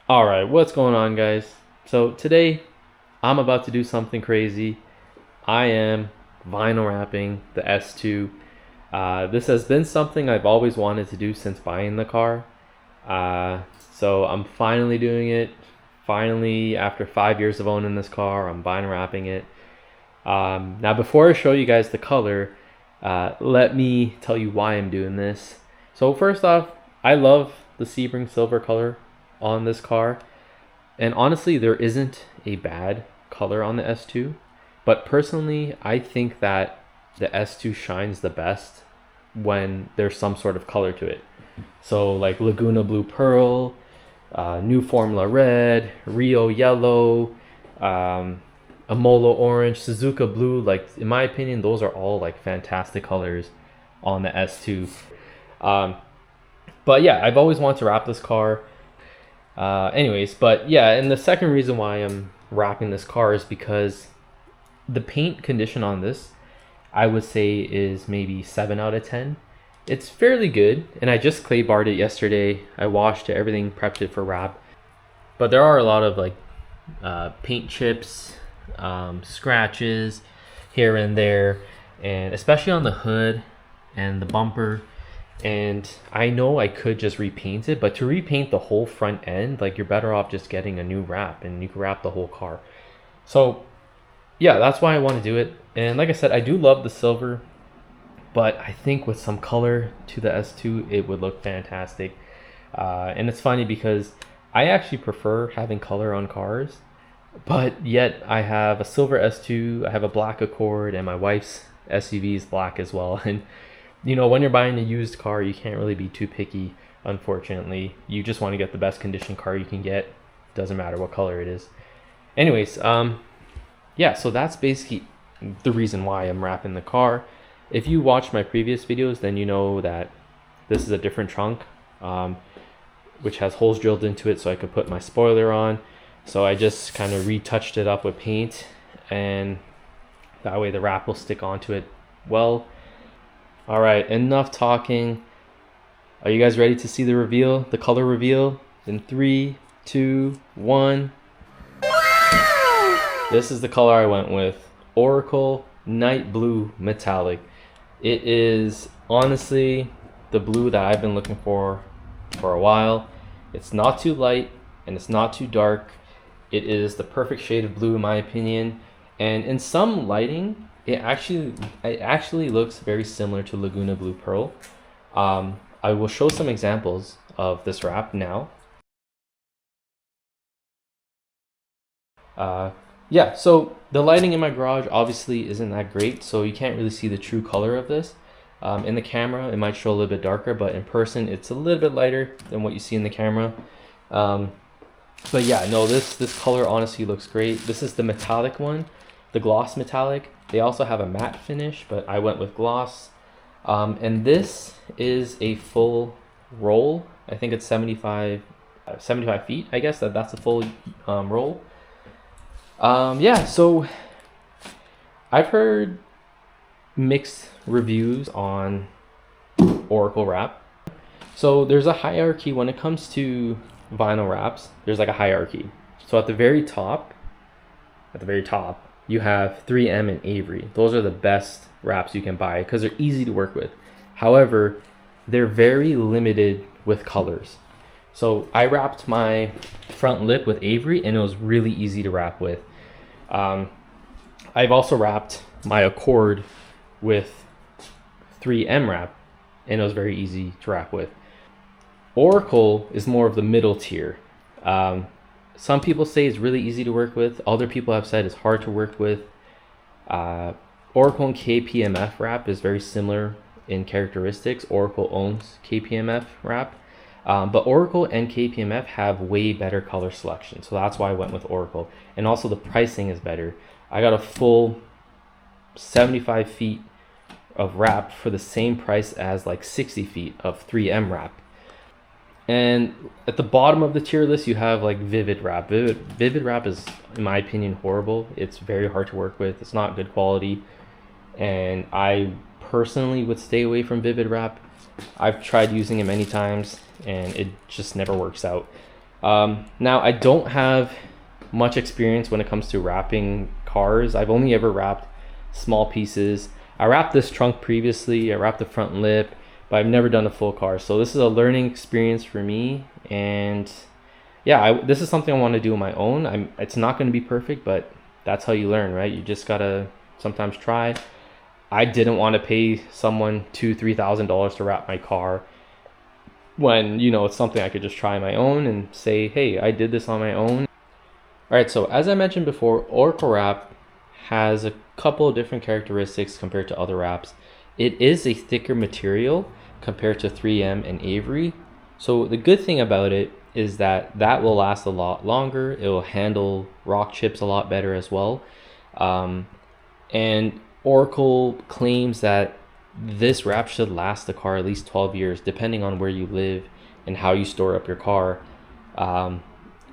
Alright, what's going on, guys? So today I'm about to do something crazy. I am vinyl wrapping the S2. This has been something I've always wanted to do since buying the car. Uh, so I'm finally doing it. Finally, after 5 years of owning this car, I'm vinyl wrapping it. Now, before I show you guys the color, let me tell you why I'm doing this. So first off, I love the Sebring silver color on this car. And honestly, there isn't a bad color on the S2. But personally, I think that the S2 shines the best when there's some sort of color to it. So like Laguna Blue Pearl, New Formula Red, Rio Yellow, Amolo Orange, Suzuka Blue. Like, in my opinion, those are all like fantastic colors on the S2. Um, but yeah, I've always wanted to wrap this car. But yeah, and the second reason why I'm wrapping this car is because the paint condition on this, I would say, is maybe 7 out of 10. It's fairly good, and I just clay barred it yesterday. I washed it, everything, prepped it for wrap. But there are a lot of like paint chips, scratches here and there, and especially on the hood and the bumper. And I know I could just repaint it, but to repaint the whole front end, like, you're better off just getting a new wrap, and you can wrap the whole car. So yeah, that's why I want to do it. And like I said, I do love the silver, but I think with some color to the S2, it would look fantastic. And it's funny because I actually prefer having color on cars, but yet I have a silver S2, I have a black Accord, and my wife's SUV is black as well. And you know, when you're buying a used car, you can't really be too picky, unfortunately. You just want to get the best condition car you can get. Doesn't matter what color it is. Anyways, yeah, so that's basically the reason why I'm wrapping the car. If you watched my previous videos, then you know that this is a different trunk, which has holes drilled into it so I could put my spoiler on. So I just kind of retouched it up with paint, and that way the wrap will stick onto it well. All right, enough talking. Are you guys ready to see the reveal, the color reveal? In 3, 2, 1. This is the color I went with. Oracle Night Blue Metallic. It is honestly the blue that I've been looking for a while. It's not too light and it's not too dark. It is the perfect shade of blue in my opinion. And in some lighting, it actually looks very similar to Laguna Blue Pearl. I will show some examples of this wrap now. Yeah, so the lighting in my garage obviously isn't that great, so you can't really see the true color of this. In the camera, it might show a little bit darker, but in person, it's a little bit lighter than what you see in the camera. But yeah, no, this color honestly looks great. This is the metallic one, the gloss metallic. They also have a matte finish, but I went with gloss. And this is a full roll. I think it's 75 feet. I guess that's a full roll. Yeah, so I've heard mixed reviews on Oracal wrap. So there's a hierarchy when it comes to vinyl wraps. There's like a hierarchy. So at the very top, you have 3M and Avery. Those are the best wraps you can buy because they're easy to work with. However, they're very limited with colors. So I wrapped my front lip with Avery and it was really easy to wrap with. I've also wrapped my Accord with 3M wrap and it was very easy to wrap with. Oracle is more of the middle tier. Some people say it's really easy to work with. Other people have said it's hard to work with. Oracle and KPMF wrap is very similar in characteristics. Oracle owns KPMF wrap. But Oracle and KPMF have way better color selection. So that's why I went with Oracle. And also the pricing is better. I got a full 75 feet of wrap for the same price as like 60 feet of 3M wrap. And at the bottom of the tier list, you have like Vivid wrap. Vivid wrap is, in my opinion, horrible. It's very hard to work with. It's not good quality. And I personally would stay away from Vivid wrap. I've tried using it many times and it just never works out. Now I don't have much experience when it comes to wrapping cars. I've only ever wrapped small pieces. I wrapped this trunk previously, I wrapped the front lip, but I've never done a full car. So this is a learning experience for me, and yeah, this is something I want to do on my own. It's not going to be perfect, but that's how you learn, right? You just gotta sometimes try. I didn't want to pay someone $2,000-$3,000 to wrap my car when, you know, it's something I could just try on my own and say, hey, I did this on my own. All right, so as I mentioned before, Oracal Wrap has a couple of different characteristics compared to other wraps. It is a thicker material compared to 3M and Avery. So the good thing about it is that will last a lot longer. It will handle rock chips a lot better as well. And Oracal claims that this wrap should last the car at least 12 years, depending on where you live and how you store up your car.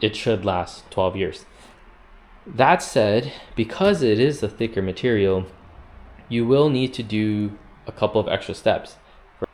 It should last 12 years. That said, because it is a thicker material, you will need to do a couple of extra steps.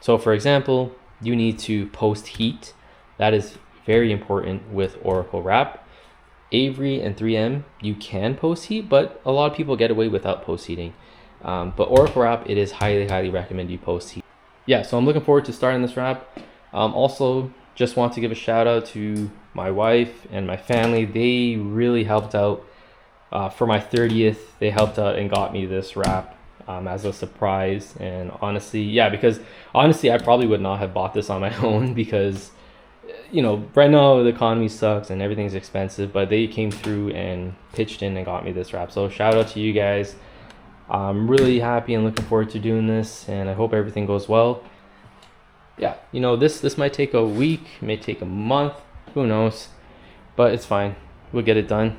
So for example, you need to post heat. That is very important with Oracal Wrap. Avery and 3M, you can post heat, but a lot of people get away without post heating. But Oracal Wrap, it is highly recommend you post heat. Yeah, so I'm looking forward to starting this wrap. Also, just want to give a shout out to my wife and my family. They really helped out. For my 30th, they helped out and got me this wrap as a surprise. And honestly, I probably would not have bought this on my own because, you know, right now the economy sucks and everything's expensive, but they came through and pitched in and got me this wrap. So shout out to you guys. I'm really happy and looking forward to doing this, and I hope everything goes well. Yeah, you know, this might take a week, may take a month, who knows, but it's fine. We'll get it done.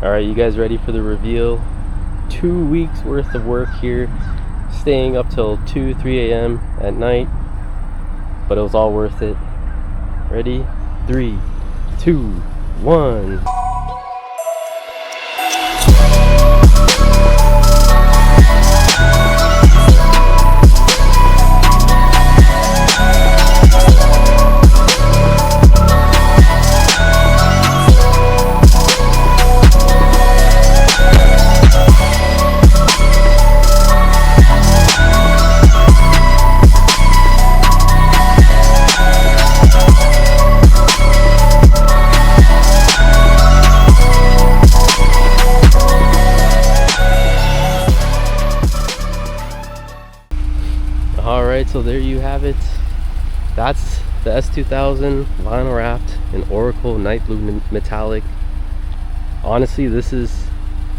Alright, you guys ready for the reveal? 2 weeks worth of work here, staying up till 2-3 a.m. at night, but it was all worth it. Ready? 3, 2, 1. Alright, so there you have it. That's the S2000 vinyl wrapped in Oracal Night Blue Metallic. Honestly, this is,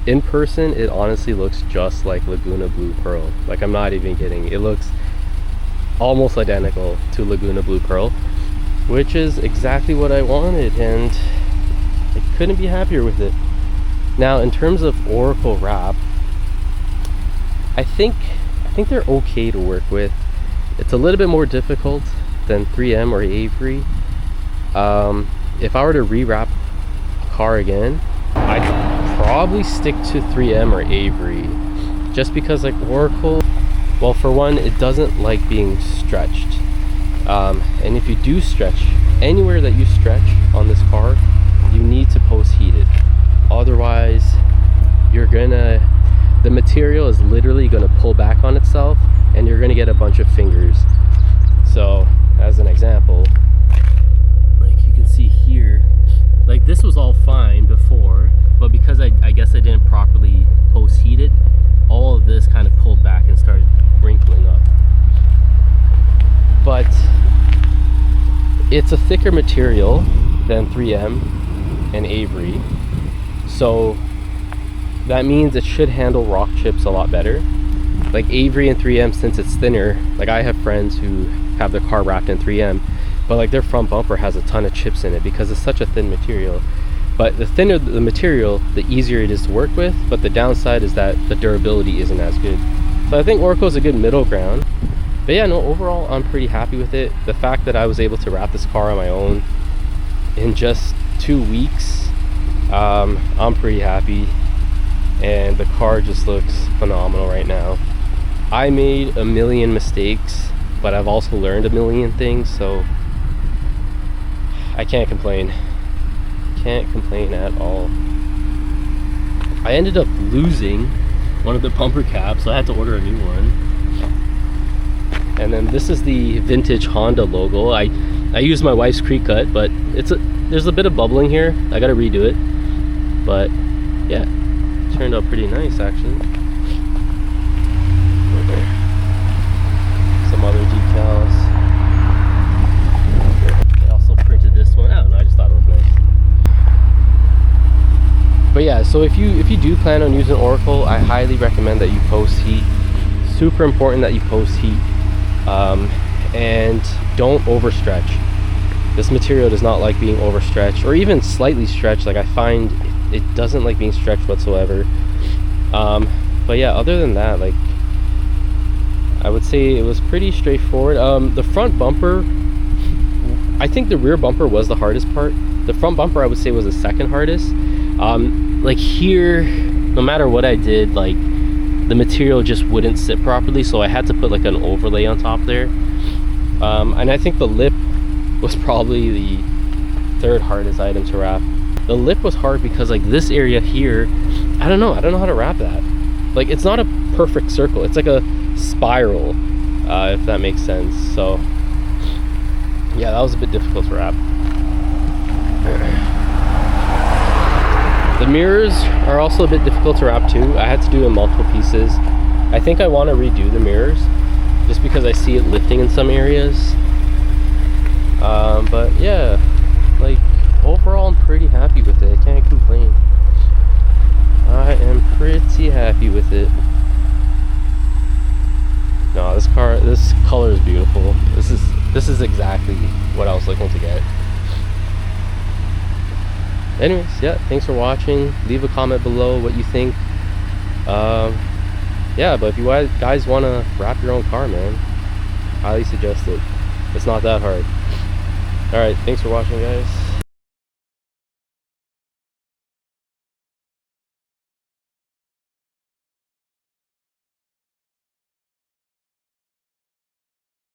in person, it honestly looks just like Laguna Blue Pearl. Like, I'm not even kidding. It looks almost identical to Laguna Blue Pearl, which is exactly what I wanted, and I couldn't be happier with it. Now, in terms of Oracal wrap, I think they're okay to work with. It's a little bit more difficult than 3M or Avery. If I were to rewrap a car again, I'd probably stick to 3M or Avery, just because, like, Oracle, well, for one, it doesn't like being stretched, and if you do stretch anywhere that you stretch on this car, you need to post heat it. Otherwise, the material is literally going to pull back on itself, and you're going to get a bunch of fingers. So, as an example, like you can see here, like, this was all fine before, but because I guess I didn't properly post heat it, all of this kind of pulled back and started wrinkling up. But it's a thicker material than 3M and Avery, so that means it should handle rock chips a lot better. Like, Avery and 3M, since it's thinner, like, I have friends who have their car wrapped in 3M, but like their front bumper has a ton of chips in it because it's such a thin material. But the thinner the material, the easier it is to work with, but the downside is that the durability isn't as good. So I think Oracle is a good middle ground. But yeah, no, overall I'm pretty happy with it. The fact that I was able to wrap this car on my own in just 2 weeks, I'm pretty happy. And the car just looks phenomenal right now. I made a million mistakes, but I've also learned a million things, so I can't complain. Can't complain at all. I ended up losing one of the bumper caps, so I had to order a new one. And then this is the vintage Honda logo. I used my wife's creek cut, but there's a bit of bubbling here. I gotta redo it. But yeah, turned out pretty nice actually. Some other decals. I also printed this one. I don't know, I just thought it looked nice. But yeah, so if you do plan on using Oracle, I highly recommend that you post heat. Super important that you post heat. And don't overstretch. This material does not like being overstretched or even slightly stretched. Like, I find it doesn't like being stretched whatsoever. But yeah, other than that, like, I would say it was pretty straightforward. The front bumper, I think the rear bumper was the hardest part. The front bumper, I would say, was the second hardest. Like, here, no matter what I did, like, the material just wouldn't sit properly, so I had to put like an overlay on top there. And I think the lip was probably the third hardest item to wrap. The lip was hard because, like, this area here, I don't know how to wrap that. Like, it's not a perfect circle, it's like a spiral, if that makes sense. So yeah, that was a bit difficult to wrap. The mirrors are also a bit difficult to wrap too. I had to do it in multiple pieces. I think I want to redo the mirrors just because I see it lifting in some areas. But yeah, like, overall I'm pretty happy with it. I can't complain. I am pretty happy with it. No, this color is beautiful. This is exactly what I was looking to get. anyways, yeah, thanks for watching. Leave a comment below what you think. Yeah, but if you guys want to wrap your own car, man, highly suggest it. It's not that hard. All right, thanks for watching, guys.